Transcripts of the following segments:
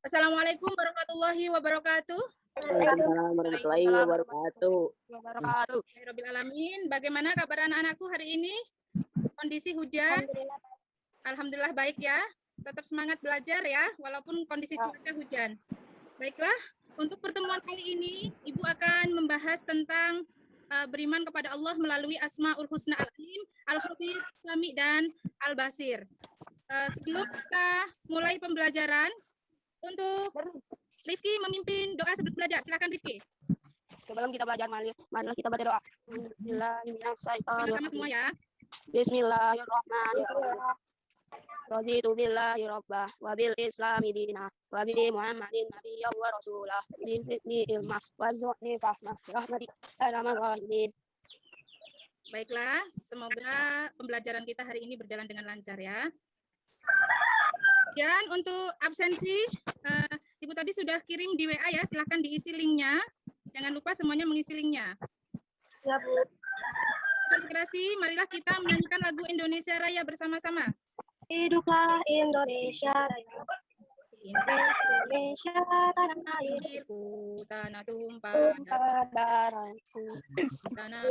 Assalamualaikum warahmatullahi wabarakatuh. Waalaikumsalam warahmatullahi wabarakatuh. Rabbil alamin. Bagaimana kabar anak-anakku hari ini? Kondisi hujan? Alhamdulillah baik ya. Tetap semangat belajar ya, walaupun kondisi cuaca hujan. Baiklah, untuk pertemuan kali ini, Ibu akan membahas tentang beriman kepada Allah melalui Asmaul Husna Al-Alim, Al-Khabir, Sami, dan Al-Basir. Sebelum kita mulai pembelajaran, untuk Rifki memimpin doa sebelum belajar. Silakan Rifki. Sebelum kita belajar, marilah kita baca doa. Sama-sama semua ya. Bismillahirrahmanirrahim. Raditu billahi rabbah wa bil islami dinah wa bi Muhammadin nabiyyan wa rasulah zidni ilmah warzuqni fahmah rahmatika ya arhamar rahimin. Baiklah, semoga pembelajaran kita hari ini berjalan dengan lancar ya. Dan untuk absensi, Ibu tadi sudah kirim di WA ya, silahkan diisi linknya. Jangan lupa semuanya mengisi linknya. Ya, Bu. Integrasi, marilah kita menyanyikan lagu Indonesia Raya bersama-sama. Hiduplah Indonesia Raya. Indonesia tanah airku, tanah tumpah darahku, tanah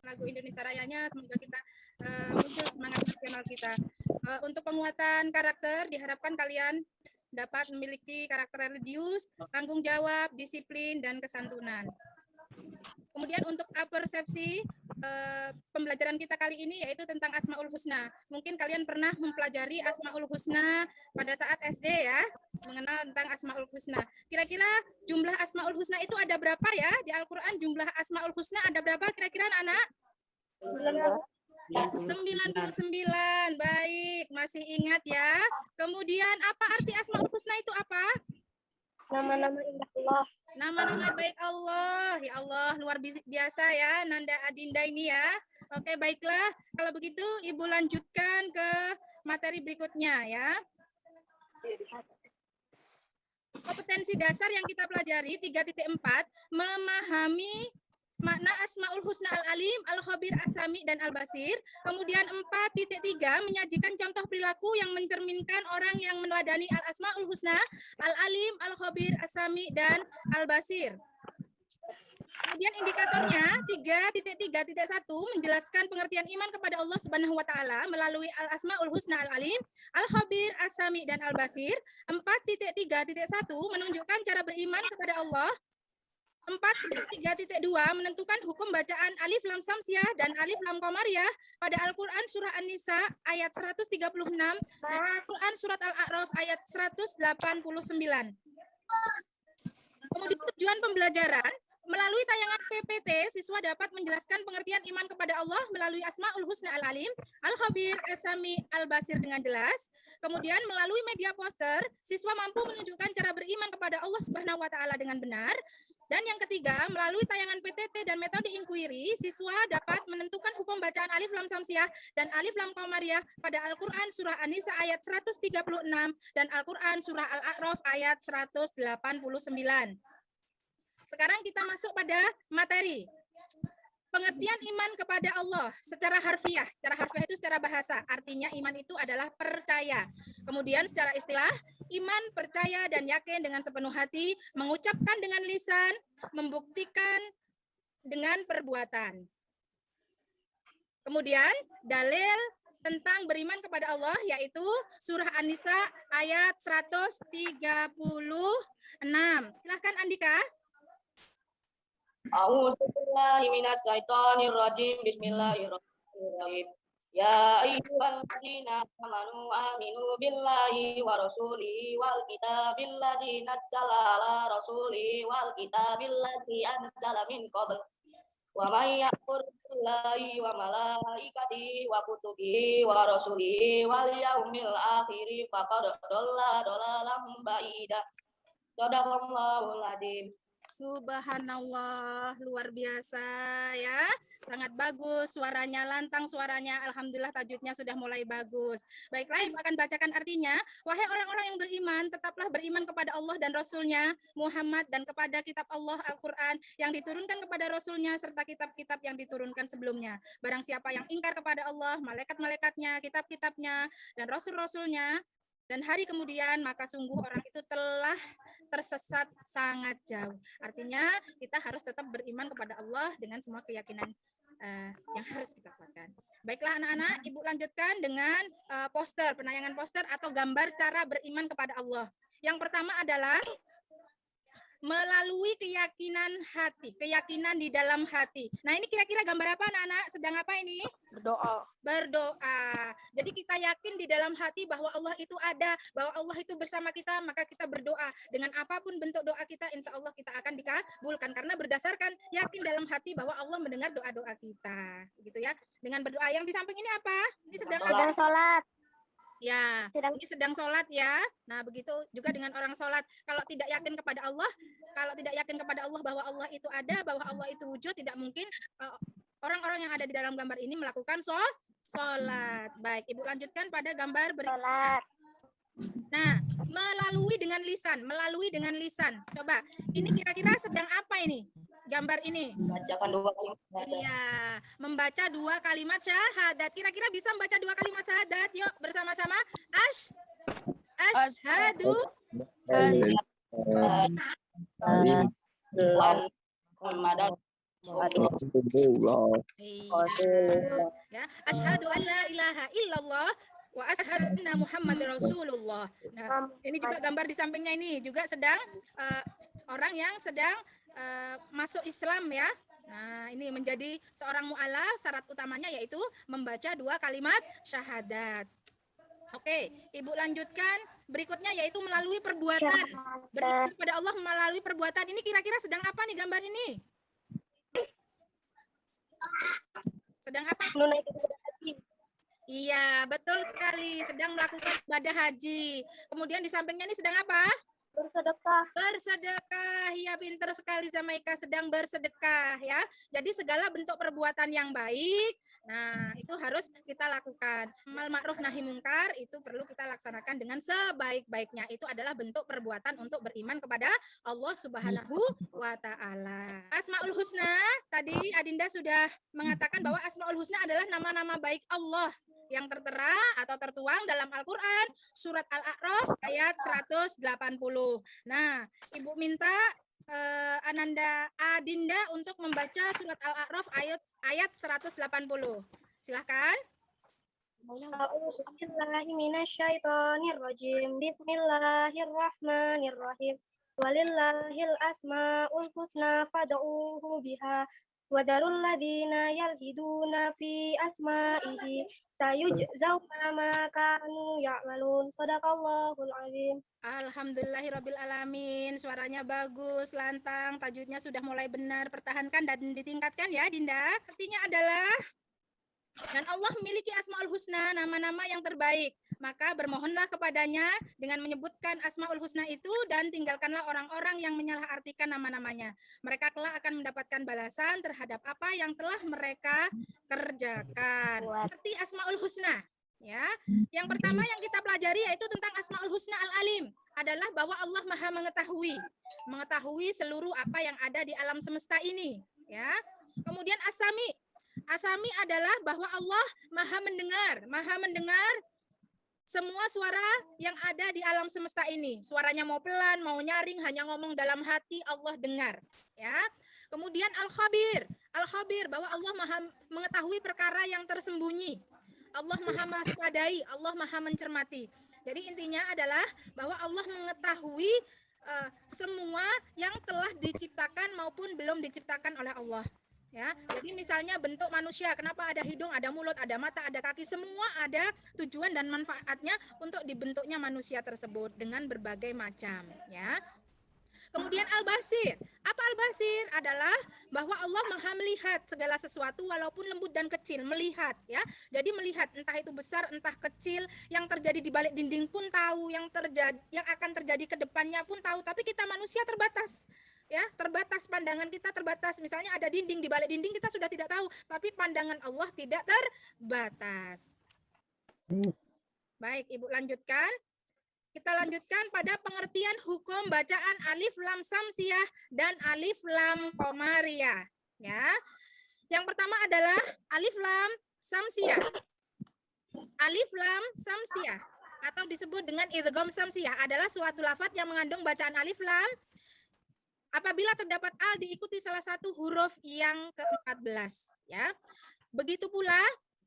lagu Indonesia Rayanya, semoga kita muncul semangat nasional kita. Untuk penguatan karakter, diharapkan kalian dapat memiliki karakter religius, tanggung jawab, disiplin, dan kesantunan. Kemudian untuk persepsi pembelajaran kita kali ini yaitu tentang Asmaul Husna. Mungkin kalian pernah mempelajari Asmaul Husna pada saat SD ya, mengenal tentang Asmaul Husna. Kira-kira jumlah Asmaul Husna itu ada berapa ya? Di Al-Quran jumlah Asmaul Husna ada berapa kira-kira anak-anak? 99. Baik, masih ingat ya. Kemudian apa arti Asmaul Husna itu apa? Nama-nama indah Allah. Nama-nama baik Allah. Ya Allah, luar biasa ya Nanda Adinda ini ya. Oke, baiklah. Kalau begitu Ibu lanjutkan ke materi berikutnya ya. Kompetensi dasar yang kita pelajari 3.4, memahami makna Asmaul Husna Al-Alim, Al-Khabir, As-Sami, dan Al-Basir. Kemudian 4.3, menyajikan contoh perilaku yang mencerminkan orang yang meneladani Al-Asmaul Husna, Al-Alim, Al-Khabir, As-Sami, dan Al-Basir. Kemudian indikatornya 3.3.1 menjelaskan pengertian iman kepada Allah Subhanahu wa taala melalui Al-Asmaul Husna Al-Alim, Al-Khabir, As-Sami, dan Al-Basir. 4.3.1 menunjukkan cara beriman kepada Allah. 4.3.2 menentukan hukum bacaan alif lam samsiah dan alif lam qamariyah pada Al-Qur'an surah An-Nisa ayat 136 dan Al-Qur'an surat Al-A'raf ayat 189. Kemudian tujuan pembelajaran, melalui tayangan PPT, siswa dapat menjelaskan pengertian iman kepada Allah melalui Asmaul Husna Al-Alim, Al-Khabir, As-Sami, Al-Basir dengan jelas. Kemudian melalui media poster, siswa mampu menunjukkan cara beriman kepada Allah Subhanahu wa taala dengan benar. Dan yang ketiga, melalui tayangan PTT dan metode inquiry, siswa dapat menentukan hukum bacaan alif lam samsiah dan alif lam qamariyah pada Al-Qur'an surah An-Nisa ayat 136 dan Al-Qur'an surah Al-A'raf ayat 189. Sekarang kita masuk pada materi. Pengertian iman kepada Allah secara harfiah. Secara harfiah itu secara bahasa. Artinya iman itu adalah percaya. Kemudian secara istilah, iman, percaya, dan yakin dengan sepenuh hati, mengucapkan dengan lisan, membuktikan dengan perbuatan. Kemudian dalil tentang beriman kepada Allah yaitu surah An-Nisa ayat 136. Silahkan Andika. A'udzubillahi minasyaitonirrajim. Bismillahirrahmanirrahim. Ya ayyuhalladzina amanu aminu billahi wa rasulihi wal kitabil ladzi nazzala ala rasulihi wal kitabil ladzi anzala min qabl. Wa may yakfur billahi wa malaikatihi wa kutubihi wa rasulihi wal yaumil akhir faqad dhalla dhalalan ba'ida. Shadaqallahul adzim. Subhanallah, luar biasa ya. Sangat bagus, suaranya lantang, suaranya alhamdulillah tajwidnya sudah mulai bagus. Baiklah, Ibu akan bacakan artinya. Wahai orang-orang yang beriman, tetaplah beriman kepada Allah dan Rasul-Nya Muhammad dan kepada kitab Allah Al-Quran yang diturunkan kepada Rasul-Nya serta kitab-kitab yang diturunkan sebelumnya. Barang siapa yang ingkar kepada Allah, malaikat-malaikatnya, kitab-kitabnya, dan Rasul-Rasulnya, dan hari kemudian, maka sungguh orang itu telah tersesat sangat jauh. Artinya kita harus tetap beriman kepada Allah dengan semua keyakinan yang harus kita kuatkan. Baiklah anak-anak, Ibu lanjutkan dengan poster, penayangan poster atau gambar cara beriman kepada Allah. Yang pertama adalah melalui keyakinan hati, keyakinan di dalam hati. Nah ini kira-kira gambar apa anak-anak? Sedang apa ini? Berdoa. Berdoa. Jadi kita yakin di dalam hati bahwa Allah itu ada, bahwa Allah itu bersama kita, maka kita berdoa. Dengan apapun bentuk doa kita, insya Allah kita akan dikabulkan. Karena berdasarkan yakin dalam hati bahwa Allah mendengar doa-doa kita. Gitu ya. Dengan berdoa. Yang di samping ini apa? Ini sedang sholat. Ya, ini sedang sholat ya. Nah, begitu juga dengan orang sholat. Kalau tidak yakin kepada Allah, bahwa Allah itu ada, bahwa Allah itu wujud, tidak mungkin orang-orang yang ada di dalam gambar ini melakukan sholat. Baik, Ibu lanjutkan pada gambar berikutnya. Nah, melalui dengan lisan. Coba, ini kira-kira sedang apa ini? Gambar ini. Bacakan 2 kalimat syahadat. Iya, membaca 2 kalimat syahadat. Kira-kira bisa membaca 2 kalimat syahadat? Yuk, bersama-sama. Asyhadu Muhammadan ya, asyhadu an la ilaha illallah wa asyhadu anna Muhammadar Rasulullah. Nah, ini juga gambar di sampingnya ini juga sedang orang yang sedang masuk Islam ya. Nah, ini menjadi seorang mu'alaf, syarat utamanya yaitu membaca 2 kalimat syahadat. Oke, Ibu lanjutkan. Berikutnya yaitu melalui perbuatan. Beriman kepada Allah melalui perbuatan. Ini kira-kira sedang apa nih gambar ini? Sedang apa? Iya, betul sekali. Sedang melakukan ibadah haji. Kemudian di sampingnya ini sedang apa? Bersedekah. Ya, pinter sekali Zamaika, sedang bersedekah ya. Jadi segala bentuk perbuatan yang baik, nah itu harus kita lakukan. Amal ma'ruf nahi mungkar itu perlu kita laksanakan dengan sebaik-baiknya. Itu adalah bentuk perbuatan untuk beriman kepada Allah Subhanahu wa taala. Asmaul Husna, tadi Adinda sudah mengatakan bahwa Asmaul Husna adalah nama-nama baik Allah yang tertera atau tertuang dalam Al-Qur'an surat Al-A'raf ayat 180. Nah, Ibu minta Ananda Adinda untuk membaca surat Al-A'raf ayat 180. Silahkan. Bismillahirrahmanirrahim. Walillahil asmaul husna fad'uhu biha wa darul ladina yalhiduna fi asma'ihi sayujzauna ma kanu ya'malun. Shadaqallahul azim. Alhamdulillahirabbil alamin. Suaranya bagus, lantang, tajwidnya sudah mulai benar. Pertahankan dan ditingkatkan ya, Dinda. Artinya adalah dan Allah memiliki Asmaul Husna, nama-nama yang terbaik. Maka bermohonlah kepadanya dengan menyebutkan Asmaul Husna itu dan tinggalkanlah orang-orang yang menyalahartikan nama-namanya. Mereka kelak akan mendapatkan balasan terhadap apa yang telah mereka kerjakan. Arti Asmaul Husna. Ya, yang pertama yang kita pelajari yaitu tentang Asmaul Husna Al-Alim adalah bahwa Allah Maha mengetahui seluruh apa yang ada di alam semesta ini. Ya, kemudian Asami adalah bahwa Allah Maha mendengar semua suara yang ada di alam semesta ini. Suaranya mau pelan, mau nyaring, hanya ngomong dalam hati, Allah dengar. Ya. Kemudian Al-Khabir bahwa Allah Maha mengetahui perkara yang tersembunyi. Allah Maha mewaspadai, Allah Maha mencermati. Jadi intinya adalah bahwa Allah mengetahui semua yang telah diciptakan maupun belum diciptakan oleh Allah. Ya, jadi misalnya bentuk manusia, kenapa ada hidung, ada mulut, ada mata, ada kaki, semua ada tujuan dan manfaatnya untuk dibentuknya manusia tersebut dengan berbagai macam. Ya. Kemudian Al-Basir. Apa Al-Basir? Adalah bahwa Allah Maha melihat segala sesuatu walaupun lembut dan kecil, melihat ya. Jadi melihat entah itu besar, entah kecil, yang terjadi di balik dinding pun tahu, yang akan terjadi ke depannya pun tahu, tapi kita manusia terbatas. ya, terbatas pandangan kita terbatas. Misalnya ada dinding, di balik dinding kita sudah tidak tahu, tapi pandangan Allah tidak terbatas. Baik, Ibu lanjutkan. Kita lanjutkan pada pengertian hukum bacaan alif lam samsiah dan alif lam qamariyah, ya. Yang pertama adalah alif lam samsiah. Alif lam samsiah atau disebut dengan idgham samsiah adalah suatu lafaz yang mengandung bacaan alif lam apabila terdapat al diikuti salah satu huruf yang ke-14, ya. Begitu pula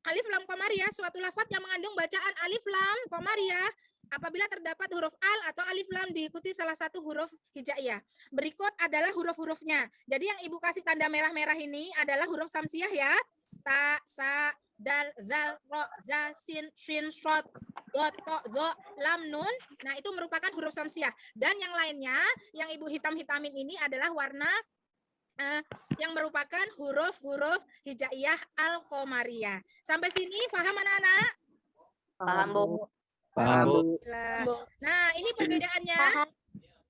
alif lam qamariyah, suatu lafaz yang mengandung bacaan alif lam qamariyah apabila terdapat huruf al atau alif lam diikuti salah satu huruf hijaiyah. Berikut adalah huruf-hurufnya. Jadi yang Ibu kasih tanda merah-merah ini adalah huruf samsiah ya. Ta, sa, dal, zal, ro, za, sin, shin, shot, dot, to, zo, lam, nun. Nah, itu merupakan huruf samsiah. Dan yang lainnya, yang Ibu hitam-hitamin ini adalah warna yang merupakan huruf-huruf hijaiyah al-qamariyah. Sampai sini paham anak-anak? Paham, Bu. Paham, Bu. Nah, ini perbedaannya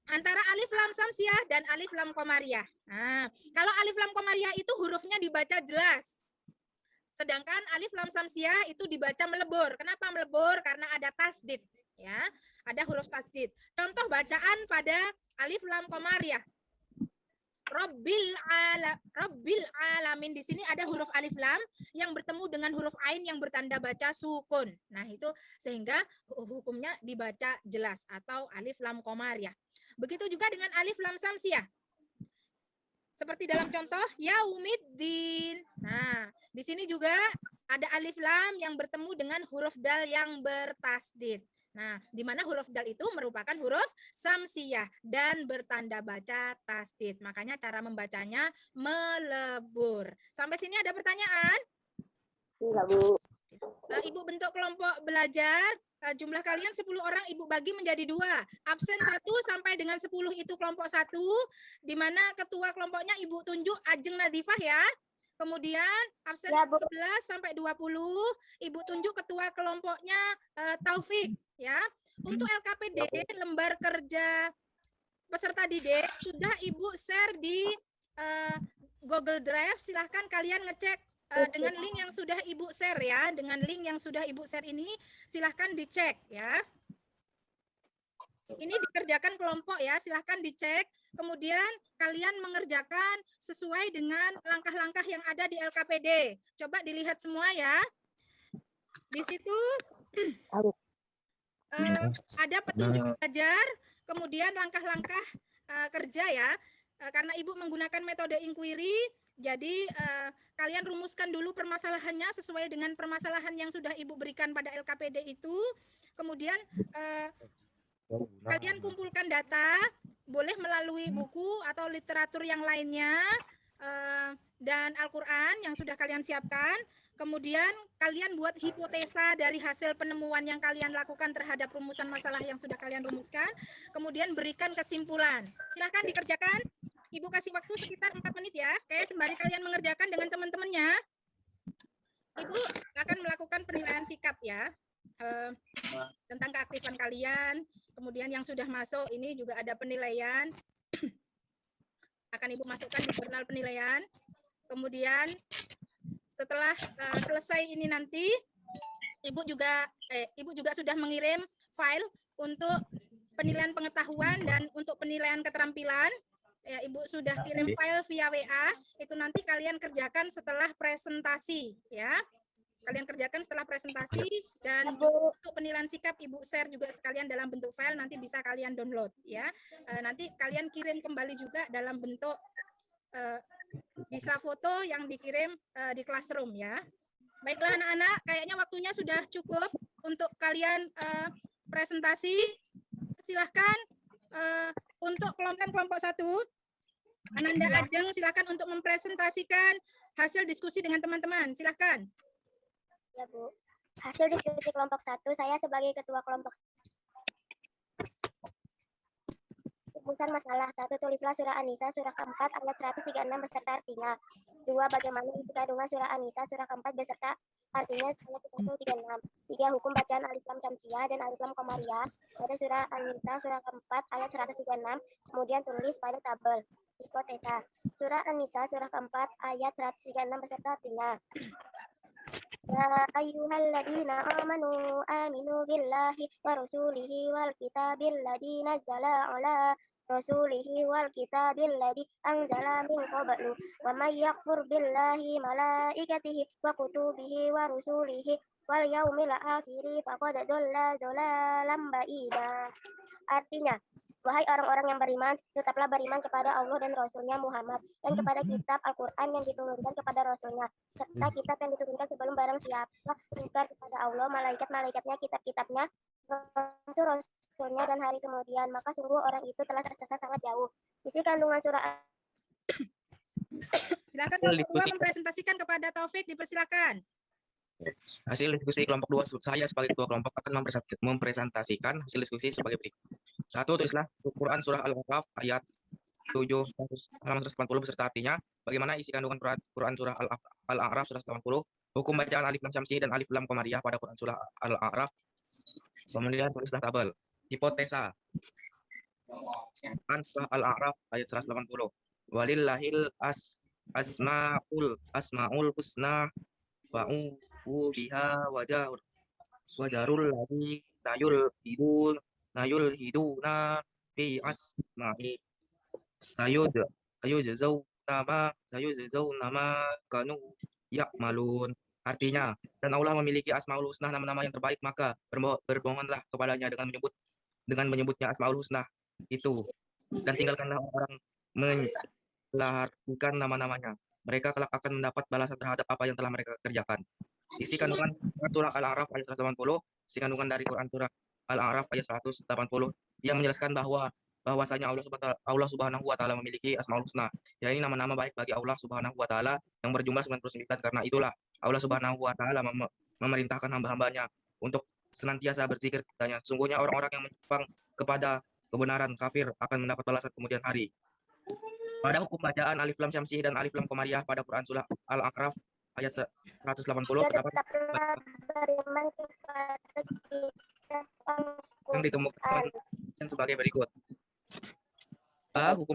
antara alif lam samsiah dan alif lam qamariyah. Nah, kalau alif lam qamariyah itu hurufnya dibaca jelas. Sedangkan alif lam samsiah itu dibaca melebur. Kenapa melebur? Karena ada tasdid, ya. Ada huruf tasdid. Contoh bacaan pada alif lam qamariyah. Rabbil alamin, di sini ada huruf alif lam yang bertemu dengan huruf ain yang bertanda baca sukun. Nah, itu sehingga hukumnya dibaca jelas atau alif lam qamariyah. Begitu juga dengan alif lam samsiah. Seperti dalam contoh yaumiddin. Nah, di sini juga ada alif lam yang bertemu dengan huruf dal yang bertasdid. Nah, di mana huruf dal itu merupakan huruf samsiah dan bertanda baca tasdid. Makanya cara membacanya melebur. Sampai sini ada pertanyaan? Enggak, Bu. Ibu bentuk kelompok belajar. Jumlah kalian 10 orang Ibu bagi menjadi 2. Absen 1 sampai dengan 10 itu kelompok 1. Di mana ketua kelompoknya Ibu tunjuk Ajeng Nadifah ya. Kemudian absen Ya, Bu. 11 sampai 20 Ibu tunjuk ketua kelompoknya Taufik ya. Untuk LKPD lembar kerja peserta didik sudah Ibu share di Google Drive. Silahkan kalian ngecek dengan link yang sudah Ibu share ya. Dengan link yang sudah Ibu share ini silahkan dicek ya. Ini dikerjakan kelompok ya, silahkan dicek. Kemudian kalian mengerjakan sesuai dengan langkah-langkah yang ada di LKPD. Coba dilihat semua ya. Di situ ada petunjuk belajar, kemudian langkah-langkah kerja ya. Karena Ibu menggunakan metode inquiry, jadi kalian rumuskan dulu permasalahannya sesuai dengan permasalahan yang sudah Ibu berikan pada LKPD itu. Kemudian kalian kumpulkan data, boleh melalui buku atau literatur yang lainnya, dan Al-Quran yang sudah kalian siapkan. Kemudian kalian buat hipotesa dari hasil penemuan yang kalian lakukan terhadap rumusan masalah yang sudah kalian rumuskan. Kemudian berikan kesimpulan. Silahkan dikerjakan. Ibu kasih waktu sekitar 4 menit ya. Kayak sembari kalian mengerjakan dengan teman-temannya, Ibu akan melakukan penilaian sikap ya. Tentang keaktifan kalian. Kemudian yang sudah masuk ini juga ada penilaian. Akan Ibu masukkan di jurnal penilaian. Kemudian setelah selesai ini nanti Ibu juga sudah mengirim file untuk penilaian pengetahuan dan untuk penilaian keterampilan. Ya, Ibu sudah kirim file via WA. Itu nanti kalian kerjakan setelah presentasi ya. Kalian kerjakan setelah presentasi, dan untuk penilaian sikap Ibu share juga sekalian dalam bentuk file, nanti bisa kalian download ya. Nanti kalian kirim kembali juga dalam bentuk bisa foto yang dikirim di classroom ya. Baiklah anak-anak, kayaknya waktunya sudah cukup untuk kalian presentasi. Silahkan untuk kelompok 1, Ananda Ajeng silahkan untuk mempresentasikan hasil diskusi dengan teman-teman. Silahkan. Ya, Bu. Hasil diskusi kelompok 1, saya sebagai ketua kelompok. Rumusan masalah 1, tulislah surah An-Nisa surah keempat ayat 136 beserta artinya. 2, bagaimana isi kandungan surah An-Nisa surah keempat beserta artinya ayat 136. 3, hukum bacaan alif lam samsiah dan alif lam qamariyah pada surah An-Nisa surah keempat ayat 136. Kemudian tulis pada tabel. Hipotesa. Surah An-Nisa surah keempat ayat 136 beserta artinya. Ya ayyuhalladzina amanu aminu billahi wa rasulihi wal kitabil ladzi nazzala ala rasulihi wal kitabil ladzi anzala min qablu wa may yakfur billahi malaikatihi wa kutubihi wa rusulihi wal yaumil akhir faqad dhalla dhalalan ba'ida. Artinya, wahai orang-orang yang beriman, tetaplah beriman kepada Allah dan Rasulnya Muhammad, dan kepada kitab Al-Quran yang diturunkan kepada Rasulnya, serta kitab yang diturunkan sebelum barang siapa ingkar kepada Allah, malaikat-malaikatnya, kitab-kitabnya, Rasul-Rasulnya, dan hari kemudian, maka sungguh orang itu telah tersesat sangat jauh. Isi kandungan surah. Silakan kelompok 2 mempresentasikan kepada Taufik, dipersilakan. Hasil diskusi kelompok 2, saya sebagai ketua kelompok akan mempresentasikan hasil diskusi sebagai berikut. 1. Tulislah Quran surah Al-A'raf ayat 7 halaman 180 beserta artinya. Bagaimana isi kandungan Quran surah Al-A'raf 180, hukum bacaan alif lam syamsiyah dan alif lam qamariyah pada Quran surah Al-A'raf. Kemudian tulislah tabel. Hipotesa. Quran surah Al-A'raf ayat 180. Walillahil asmaul husna fa'u biha wajarul ladzi nayul hiduna fi asma'i sayujzauna ma kanu ya'malun. Artinya, dan Allah memiliki asmaul husna, nama-nama yang terbaik, maka berbohonglah kepadanya dengan menyebutnya asmaul husna itu, dan tinggalkanlah orang menyelahkan nama-namanya. Mereka kelak akan mendapat balasan terhadap apa yang telah mereka kerjakan. Isi kandungan surah Al-A'raf ayat 180, isi kandungan dari Quran surah Al-A'raf ayat 180 yang menjelaskan bahwasanya Allah Subhanahu wa taala memiliki asmaul husna, yakni nama-nama baik bagi Allah Subhanahu wa taala yang berjumlah 99. Karena itulah Allah Subhanahu wa taala memerintahkan hamba-hambanya untuk senantiasa berzikir kepadanya. Sungguhnya orang-orang yang menyimpang kepada kebenaran kafir akan mendapat balasan kemudian hari. Pada hukum bacaan alif lam syamsiyah dan alif lam qamariyah pada Quran surah Al-A'raf ayat 180 terdapat yang ditemukan sebagai berikut. A. Hukum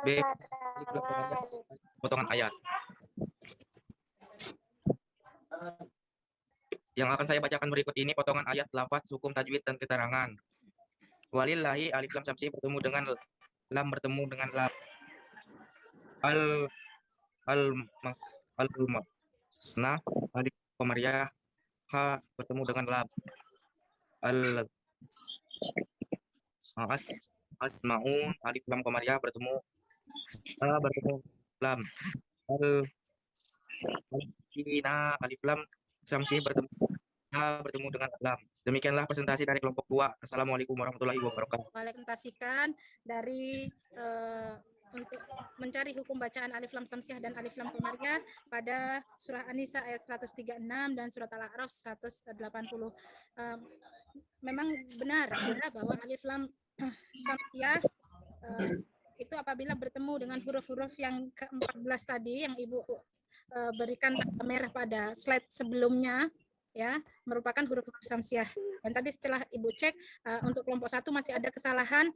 B. Potongan ayat. Yang akan saya bacakan berikut ini potongan ayat, lafaz, hukum tajwid, dan keterangan. Walillahi alif lam syamsiyah bertemu dengan lam al-masna alif qamariyah ha bertemu dengan lam asmaun alif lam qamariyah bertemu lam alif lam syamsiyah bertemu dengan lam. Demikianlah presentasi dari kelompok 2. Assalamualaikum warahmatullahi wabarakatuh. Presentasikan dari untuk mencari hukum bacaan alif lam syamsiyah dan alif lam qamariyah pada surah An-Nisa ayat 136 dan surat Al-A'raf 180. Memang benar ya, bahwa alif lam syamsiyah itu apabila bertemu dengan huruf-huruf yang ke-14 tadi yang Ibu berikan tanda merah pada slide sebelumnya, ya, merupakan huruf-huruf syamsiyah. Dan tadi setelah Ibu cek untuk kelompok 1 masih ada kesalahan,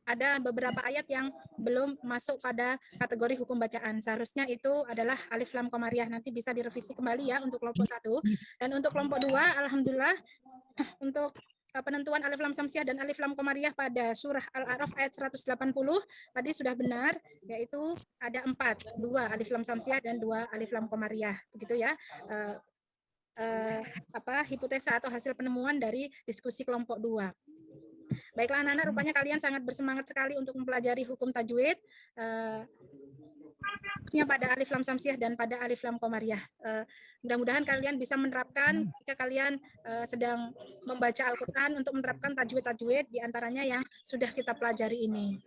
ada beberapa ayat yang belum masuk pada kategori hukum bacaan. Seharusnya itu adalah alif lam qamariyah. Nanti bisa direvisi kembali ya untuk kelompok 1. Dan untuk kelompok 2, alhamdulillah untuk penentuan alif lam syamsiyah dan alif lam qamariyah pada surah Al-A'raf ayat 180 tadi sudah benar, yaitu ada 4, 2 alif lam syamsiyah dan 2 alif lam qamariyah. Begitu ya. Hipotesa atau hasil penemuan dari diskusi kelompok 2. Baiklah anak-anak, rupanya kalian sangat bersemangat sekali untuk mempelajari hukum tajwid, khususnya pada alif lam syamsiyah dan pada alif lam qamariyah. Mudah-mudahan kalian bisa menerapkan jika kalian sedang membaca Al-Quran untuk menerapkan tajwid-tajwid diantaranya yang sudah kita pelajari ini.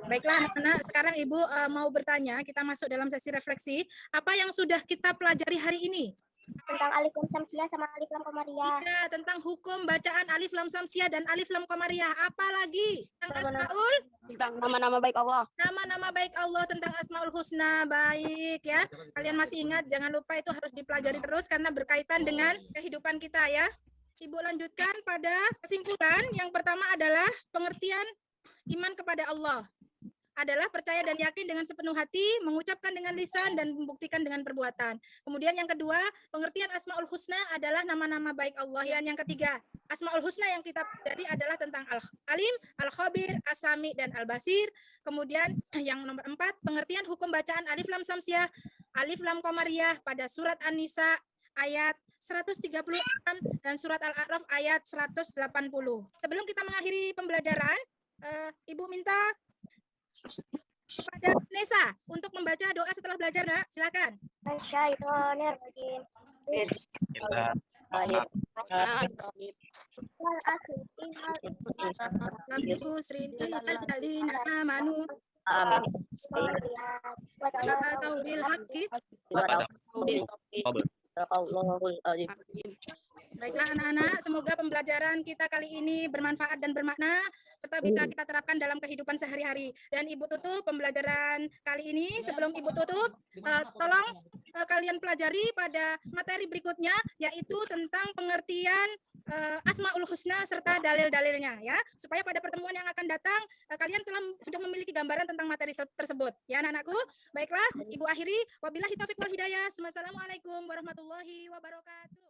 Baiklah anak-anak, sekarang Ibu mau bertanya, kita masuk dalam sesi refleksi. Apa yang sudah kita pelajari hari ini? Tentang alif lam syamsiyah sama alif lam qamariyah. Iya, tentang hukum bacaan alif lam syamsiyah dan alif lam qamariyah. Apa lagi? Tentang asmaul? Tentang nama-nama baik Allah. Nama-nama baik Allah, tentang asmaul husna. Baik ya. Kalian masih ingat, jangan lupa itu harus dipelajari terus karena berkaitan dengan kehidupan kita ya. Ibu lanjutkan pada kesimpulan. Yang pertama adalah pengertian iman kepada Allah adalah percaya dan yakin dengan sepenuh hati, mengucapkan dengan lisan dan membuktikan dengan perbuatan. Kemudian yang kedua, pengertian Asmaul Husna adalah nama-nama baik Allah. Dan yang ketiga, Asmaul Husna yang kita pelajari adalah tentang Al-Alim, Al-Khabir, As-Sami, dan Al-Basir. Kemudian yang nomor 4, pengertian hukum bacaan Alif Lam Samsiah, Alif Lam Qamariyah pada surat An-Nisa ayat 136 dan surat Al-A'raf ayat 180. Sebelum kita mengakhiri pembelajaran, Ibu minta kepada Nesa untuk membaca doa setelah belajar, Nak. Silakan. Asyaitonirrajim. Wal asri innal insana Lafi khusrin illa alladzina amanu wa tawasaw bil haqqi. Baiklah anak-anak, semoga pembelajaran kita kali ini bermanfaat dan bermakna serta bisa kita terapkan dalam kehidupan sehari-hari. Dan Ibu tutup pembelajaran kali ini. Sebelum Ibu tutup, tolong kalian pelajari pada materi berikutnya, yaitu tentang pengertian Asmaul Husna serta dalil-dalilnya, ya, supaya pada pertemuan yang akan datang kalian sudah memiliki gambaran tentang materi tersebut, ya anak-anakku. Baiklah, Ibu akhiri, wabillahi taufiq wal hidayah. Wassalamualaikum warahmatullahi wabarakatuh.